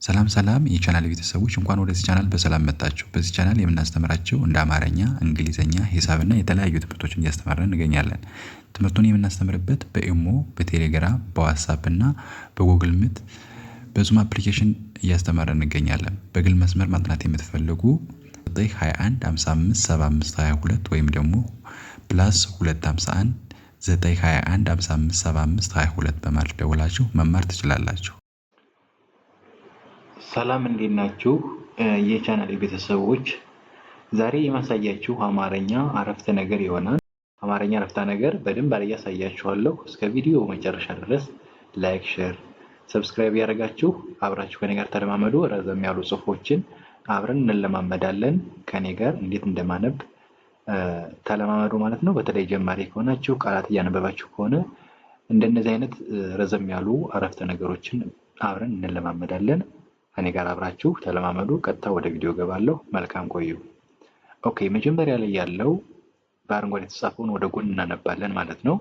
ሰላም ሰላም የቻናል ቤተሰቦች እንኳን ወደዚህ ቻናል በሰላም መጣችሁ። በዚህ ቻናል የምናስተምራቸው እንደ አማርኛ፣ እንግሊዘኛ፣ ሂሳብና የተለያዩ ትምህርቶችን እያስተማርን እንገኛለን። ትምህርቱን የምናስተምርበት በኢሞ፣ በቴሌግራም፣ በዋትስአፕ እና በጉግል ሚት በዙም አፕሊኬሽን እያስተማርን እንገኛለን። በግል መስመር ማጥናት የምትፈልጉ 921 55 75 22 ወይም ደግሞ +251 921 55 75 22 በማለት ደውላችሁ መማር ትችላላችሁ። ሰላም እንዴት ናችሁ? የቻናል ቤተሰቦች ዛሬ የማሳያችሁ አማርኛ አረፍተ ነገር ይሆናል። አማርኛ አረፍተ ነገር በደንብ አድርጌ አሳያችኋለሁ። እስከ ቪዲዮ መጨረሻ ድረስ ላይክ፣ ሼር፣ ሰብስክራይብ ያደርጋችሁ አብራችሁ ከኔ ጋር ተለማመዱ። ረዘም ያሉ ጽሁፎችን አብረን እንለማመዳለን። ከኔ ጋር እንዴት እንደማነብ ተለማመዱ ማለት ነው። በተለይ ጀማሪ ከሆናችሁ ቃላት እያነበባችሁ ከሆነ እንደነዚህ አይነት ረዘም ያሉ አረፍተ ነገሮችን አብረን እንለማመዳለን። ከኔ ጋር አብራችሁ ተለማመዱ። ቀጥታ ወደ ቪዲዮ ገባለሁ። መልካም ቆዩ። ኦኬ፣ መጀመሪያ ላይ ያለው በአረንጓዴ የተጻፈውን ወደ ጎን እናነባለን ማለት ነው።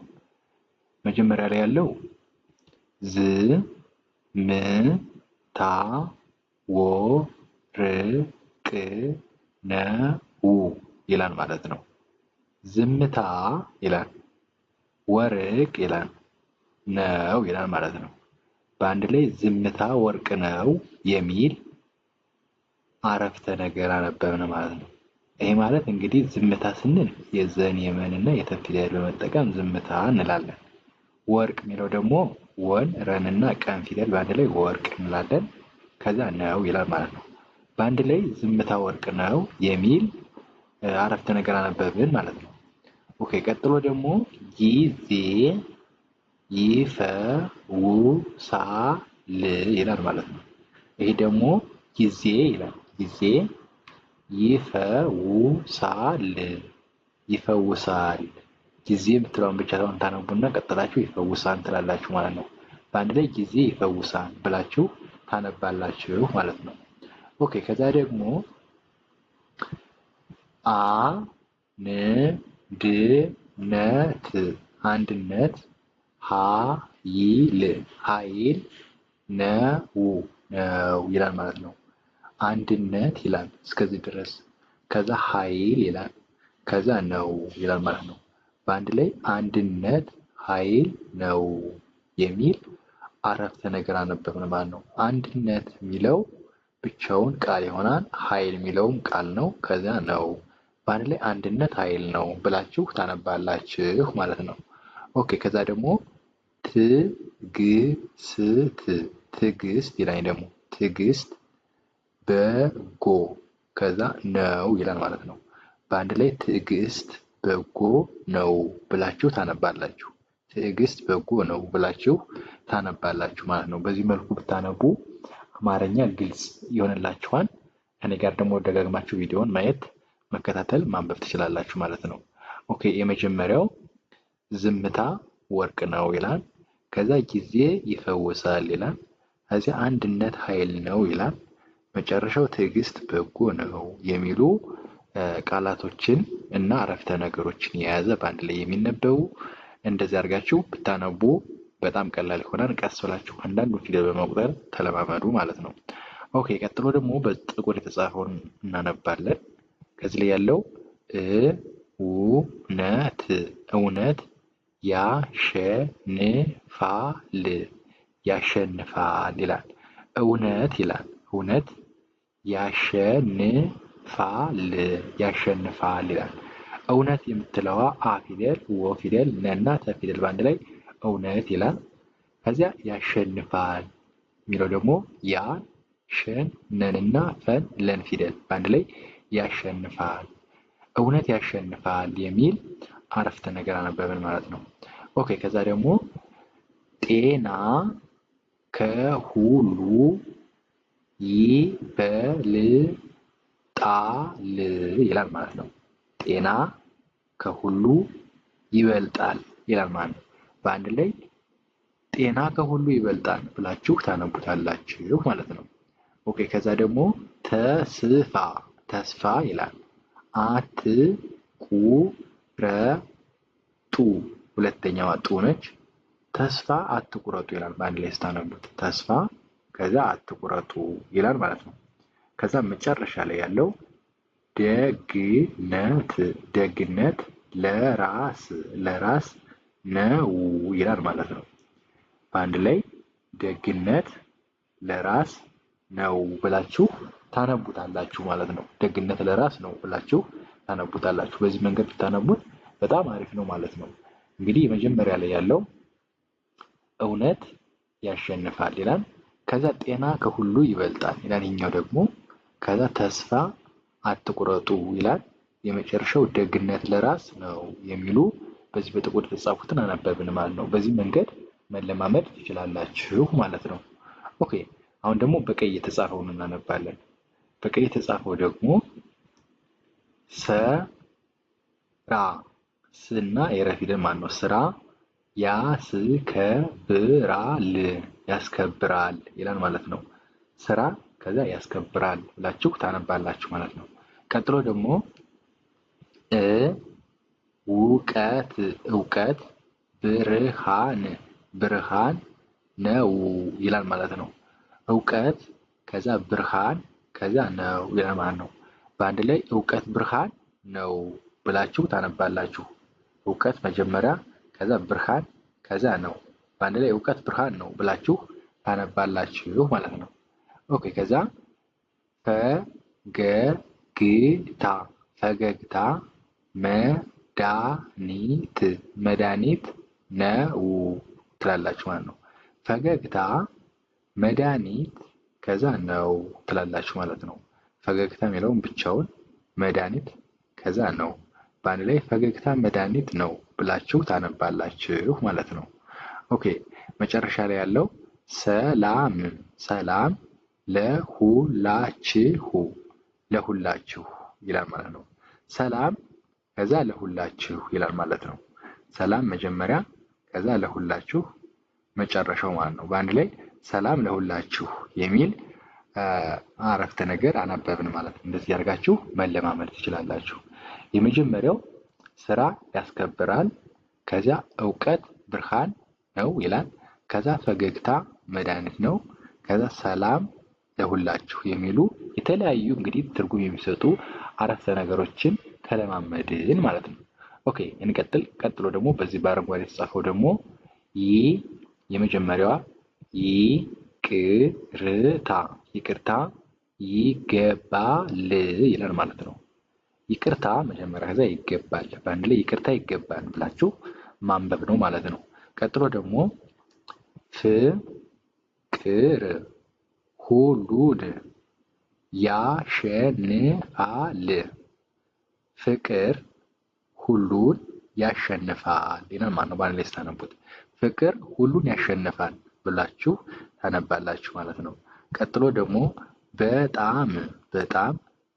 መጀመሪያ ላይ ያለው ዝ ም ታ ወ ር ቅ ነ ው ይላል ማለት ነው። ዝምታ ይላል፣ ወርቅ ይላል፣ ነው ይላል ማለት ነው። በአንድ ላይ ዝምታ ወርቅ ነው የሚል አረፍተ ነገር አነበብን ማለት ነው። ይሄ ማለት እንግዲህ ዝምታ ስንል የዘን የመንና የተን ፊደል በመጠቀም ዝምታ እንላለን። ወርቅ የሚለው ደግሞ ወን ረንና ቀን ፊደል በአንድ ላይ ወርቅ እንላለን። ከዛ ነው ይላል ማለት ነው። በአንድ ላይ ዝምታ ወርቅ ነው የሚል አረፍተ ነገር አነበብን ማለት ነው። ኦኬ፣ ቀጥሎ ደግሞ ጊዜ ይፈውሳል ይላል ማለት ነው። ይሄ ደግሞ ጊዜ ይላል። ጊዜ ይፈውሳል፣ ይፈውሳል። ጊዜ የምትለውን ብቻ ታነቡና ቀጥላችሁ ይፈውሳል ትላላችሁ ማለት ነው። በአንድ ላይ ጊዜ ይፈውሳል ብላችሁ ታነባላችሁ ማለት ነው። ኦኬ፣ ከዛ ደግሞ አንድነት ኃይል ነው ይላል ማለት ነው። አንድነት ይላል እስከዚህ ድረስ። ከዛ ኃይል ይላል፣ ከዛ ነው ይላል ማለት ነው። በአንድ ላይ አንድነት ኃይል ነው የሚል አረፍተ ነገር አነበብን ማለት ነው። አንድነት የሚለው ብቻውን ቃል ይሆናል። ኃይል የሚለውም ቃል ነው። ከዛ ነው። በአንድ ላይ አንድነት ኃይል ነው ብላችሁ ታነባላችሁ ማለት ነው። ኦኬ፣ ከዛ ደግሞ ትዕግስት ይላል ደግሞ ትዕግስት በጎ ከዛ ነው ይላል ማለት ነው። በአንድ ላይ ትዕግስት በጎ ነው ብላችሁ ታነባላችሁ። ትዕግስት በጎ ነው ብላችሁ ታነባላችሁ ማለት ነው። በዚህ መልኩ ብታነቡ አማርኛ ግልጽ ይሆንላችኋል። ከኔ ጋር ደግሞ ደጋግማችሁ ቪዲዮውን ማየት፣ መከታተል፣ ማንበብ ትችላላችሁ ማለት ነው። ኦኬ፣ የመጀመሪያው ዝምታ ወርቅ ነው ይላል። ከዛ ጊዜ ይፈውሳል ይላል። ከዚያ አንድነት ኃይል ነው ይላል። መጨረሻው ትዕግስት በጎ ነው የሚሉ ቃላቶችን እና አረፍተ ነገሮችን የያዘ በአንድ ላይ የሚነበቡ እንደዚህ አድርጋችሁ ብታነቡ በጣም ቀላል ይሆናል። ቀስ ብላችሁ አንዳንዱን ፊደል በመቁጠር ተለማመዱ ማለት ነው። ኦኬ፣ ቀጥሎ ደግሞ በጥቁር የተጻፈውን እናነባለን። ከዚህ ላይ ያለው እውነት ያሸንፋል ይላል። እውነት ይላል። እውነት ያሸንፋል ይላል። እውነት የምትለዋ አ ፊደል፣ ወ ፊደል፣ ነና ተ ፊደል በአንድ ላይ እውነት ይላል። ከዚያ ያሸንፋል የሚለው ደግሞ ያ ሸን ነንና ፈን ለን ፊደል በአንድ ላይ ያሸንፋል። እውነት ያሸንፋል የሚል አረፍተ ነገር አነበብን ማለት ነው። ኦኬ፣ ከዛ ደግሞ ጤና ከሁሉ ይበልጣል ይላል ማለት ነው። ጤና ከሁሉ ይበልጣል ይላል ማለት ነው። በአንድ ላይ ጤና ከሁሉ ይበልጣል ብላችሁ ታነቡታላችሁ ማለት ነው። ኦኬ፣ ከዛ ደግሞ ተስፋ ይላል። አትቁረጡ ሁለተኛዋ ጡ ነች። ተስፋ አትቁረጡ ይላል። በአንድ ላይ ስታነቡት ተስፋ ከዛ አትቁረጡ ይላል ማለት ነው። ከዛ መጨረሻ ላይ ያለው ደግነት ደግነት ለራስ ነው ይላል ማለት ነው። በአንድ ላይ ደግነት ለራስ ነው ብላችሁ ታነቡታላችሁ ማለት ነው። ደግነት ለራስ ነው ብላችሁ ታነቡታላችሁ። በዚህ መንገድ ብታነቡት በጣም አሪፍ ነው ማለት ነው። እንግዲህ መጀመሪያ ላይ ያለው እውነት ያሸንፋል ይላል። ከዛ ጤና ከሁሉ ይበልጣል ይላል። ይሄኛው ደግሞ ከዛ ተስፋ አትቁረጡ ይላል። የመጨረሻው ደግነት ለራስ ነው የሚሉ በዚህ በጥቁር የተጻፉትን አነበብን ማለት ነው። በዚህ መንገድ መለማመድ ትችላላችሁ ማለት ነው። ኦኬ አሁን ደግሞ በቀይ የተጻፈውን እናነባለን። በቀይ የተጻፈው ደግሞ ስራ ስና የረ ፊደል ማለት ነው። ስራ ያስከብራል ይላል ማለት ነው። ስራ ከዛ ያስከብራል ብላችሁ ታነባላችሁ ማለት ነው። ቀጥሎ ደግሞ እውቀት ብርሃን ነው ይላል ማለት ነው። እውቀት ከዛ ብርሃን ከዛ ነው ይላል ማለት ነው። በአንድ ላይ እውቀት ብርሃን ነው ብላችሁ ታነባላችሁ። እውቀት መጀመሪያ ከዛ ብርሃን ከዛ ነው። በአንድ ላይ እውቀት ብርሃን ነው ብላችሁ ታነባላችሁ ማለት ነው። ኦኬ ከዛ ፈገግታ መድኃኒት ነው ትላላችሁ ማለት ነው። ፈገግታ መድኃኒት ከዛ ነው ትላላችሁ ማለት ነው። ፈገግታ የሚለውን ብቻውን መድኃኒት ከዛ ነው በአንድ ላይ ፈገግታ መድኃኒት ነው ብላችሁ ታነባላችሁ ማለት ነው። ኦኬ መጨረሻ ላይ ያለው ሰላም ለሁላችሁ ይላል ማለት ነው። ሰላም ከዛ ለሁላችሁ ይላል ማለት ነው። ሰላም መጀመሪያ ከዛ ለሁላችሁ መጨረሻው ማለት ነው። በአንድ ላይ ሰላም ለሁላችሁ የሚል አረፍተ ነገር አነበብን ማለት ነው። እንደዚህ ያደርጋችሁ መለማመድ ትችላላችሁ። የመጀመሪያው ስራ ያስከብራል፣ ከዛ እውቀት ብርሃን ነው ይላል። ከዛ ፈገግታ መድኃኒት ነው፣ ከዛ ሰላም ለሁላችሁ የሚሉ የተለያዩ እንግዲህ ትርጉም የሚሰጡ አረፍተ ነገሮችን ተለማመድን ማለት ነው። ኦኬ እንቀጥል። ቀጥሎ ደግሞ በዚህ በአረንጓዴ የተጻፈው ደግሞ የመጀመሪያዋ ይቅርታ ይገባል ይላል ማለት ነው። ይቅርታ መጀመሪያ ከዛ ይገባል በአንድ ላይ ይቅርታ ይገባል ብላችሁ ማንበብ ነው ማለት ነው። ቀጥሎ ደግሞ ፍቅር ሁሉን ያሸንፋል ፍቅር ሁሉን ያሸንፋል ይላል ማለት ነው። በአንድ ላይ ስታነቡት ፍቅር ሁሉን ያሸንፋል ብላችሁ ታነባላችሁ ማለት ነው። ቀጥሎ ደግሞ በጣም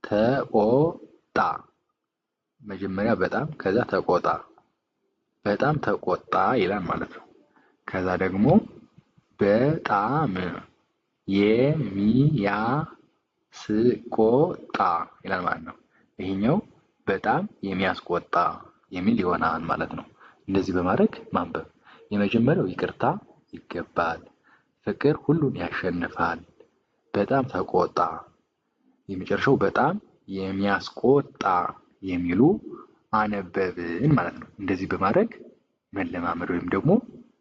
ተቆጣ መጀመሪያ በጣም ከዛ ተቆጣ በጣም ተቆጣ ይላል ማለት ነው። ከዛ ደግሞ በጣም የሚያስቆጣ ይላል ማለት ነው። ይሄኛው በጣም የሚያስቆጣ የሚል ይሆናል ማለት ነው። እንደዚህ በማድረግ ማንበብ። የመጀመሪያው ይቅርታ ይገባል፣ ፍቅር ሁሉን ያሸንፋል፣ በጣም ተቆጣ፣ የመጨረሻው በጣም የሚያስቆጣ የሚሉ አነበብን ማለት ነው። እንደዚህ በማድረግ መለማመድ ወይም ደግሞ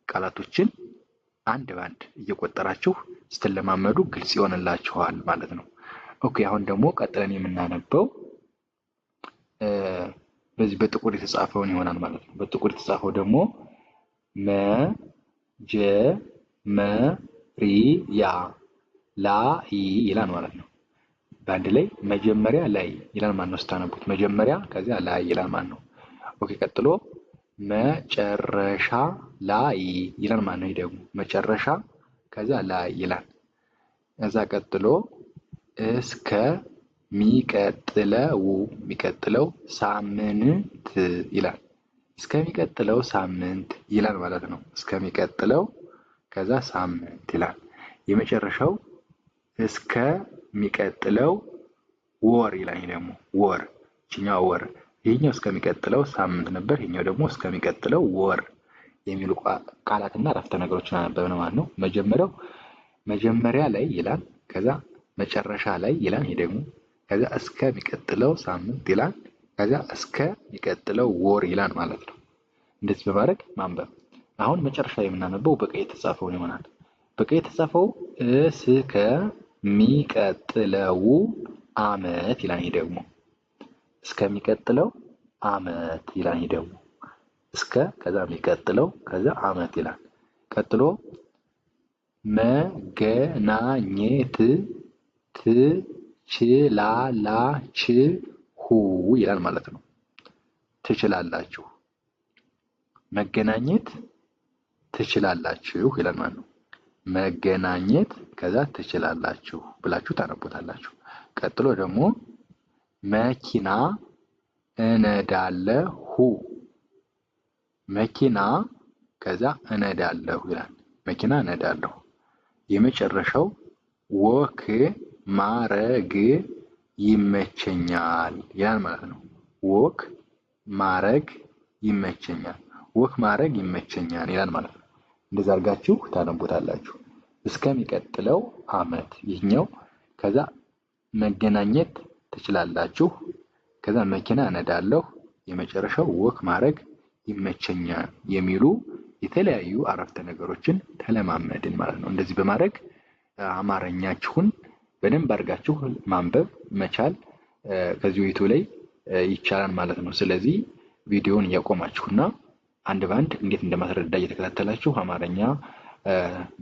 ቃላቶችን አንድ ባንድ እየቆጠራችሁ ስትለማመዱ ግልጽ ይሆንላችኋል ማለት ነው። ኦኬ አሁን ደግሞ ቀጥለን የምናነበው በዚህ በጥቁር የተጻፈውን ይሆናል ማለት ነው። በጥቁር የተጻፈው ደግሞ መጀመሪያ ላይ ይላል ማለት ነው። በአንድ ላይ መጀመሪያ ላይ ይላል ማለት ነው። ስታነቡት መጀመሪያ ከዚያ ላይ ይላል ማለት ነው። ኦኬ ቀጥሎ መጨረሻ ላይ ይላል ማለት ነው። ይሄ ደግሞ መጨረሻ ከዛ ላይ ይላል። ከዛ ቀጥሎ የሚቀጥለው ሳምንት ይላል። እስከሚቀጥለው ሳምንት ይላል ማለት ነው። እስከሚቀጥለው ከዛ ሳምንት ይላል። የመጨረሻው እስከሚቀጥለው ወር ይላል። ይሄ ደግሞ ወር ይችኛው ወር ይሄኛው እስከሚቀጥለው ሳምንት ነበር። ይሄኛው ደግሞ እስከሚቀጥለው ወር የሚሉ ቃላትና አረፍተ ነገሮችን አነበብን ማለት ነው። መጀመሪያው መጀመሪያ ላይ ይላል፣ ከዛ መጨረሻ ላይ ይላል። ይሄ ደግሞ ከዛ እስከሚቀጥለው ሳምንት ይላል፣ ከዛ እስከሚቀጥለው ወር ይላል ማለት ነው። እንደዚህ በማድረግ ማንበብ። አሁን መጨረሻ የምናነበው በቀይ የተጻፈውን ይሆናል። በቀይ የተጻፈው እስከሚቀጥለው ዓመት ይላል። ይሄ ደግሞ እስከሚቀጥለው ዓመት ይላል። ይሄ ደግሞ እስከ ከዛ የሚቀጥለው ከዛ ዓመት ይላል። ቀጥሎ መገናኘት ትችላላችሁ ይላል ማለት ነው። ትችላላችሁ፣ መገናኘት ትችላላችሁ ይላል ማለት ነው። መገናኘት ከዛ ትችላላችሁ ብላችሁ ታነቡታላችሁ። ቀጥሎ ደግሞ መኪና እነዳለሁ፣ መኪና ከዛ እነዳለሁ ይላል። መኪና እነዳለሁ። የመጨረሻው ወክ ማረግ ይመቸኛል ይላል ማለት ነው። ወክ ማረግ ይመቸኛል፣ ወክ ማረግ ይመቸኛል ይላል ማለት ነው። እንደዛ አድርጋችሁ ታነቡታላችሁ። እስከሚቀጥለው ዓመት ይህኛው፣ ከዛ መገናኘት ትችላላችሁ፣ ከዛ መኪና እነዳለሁ፣ የመጨረሻው ወክ ማረግ ይመቸኛል የሚሉ የተለያዩ አረፍተ ነገሮችን ተለማመድን ማለት ነው። እንደዚህ በማድረግ አማርኛችሁን በደንብ አድርጋችሁ ማንበብ መቻል ከዚህ ዩቲዩብ ላይ ይቻላል ማለት ነው። ስለዚህ ቪዲዮውን እያቆማችሁና አንድ ባንድ እንዴት እንደማስረዳ እየተከታተላችሁ አማርኛ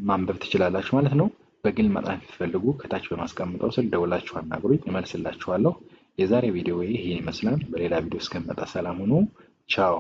ማንበብ ትችላላችሁ ማለት ነው። በግል ማጥናት ስትፈልጉ ከታች በማስቀምጠው ስልክ ደውላችሁ አናግሩኝ፣ እመልስላችኋለሁ። የዛሬ ቪዲዮ ይሄ ይመስላል። በሌላ ቪዲዮ እስከምመጣ ሰላም ሁኑ። ቻው።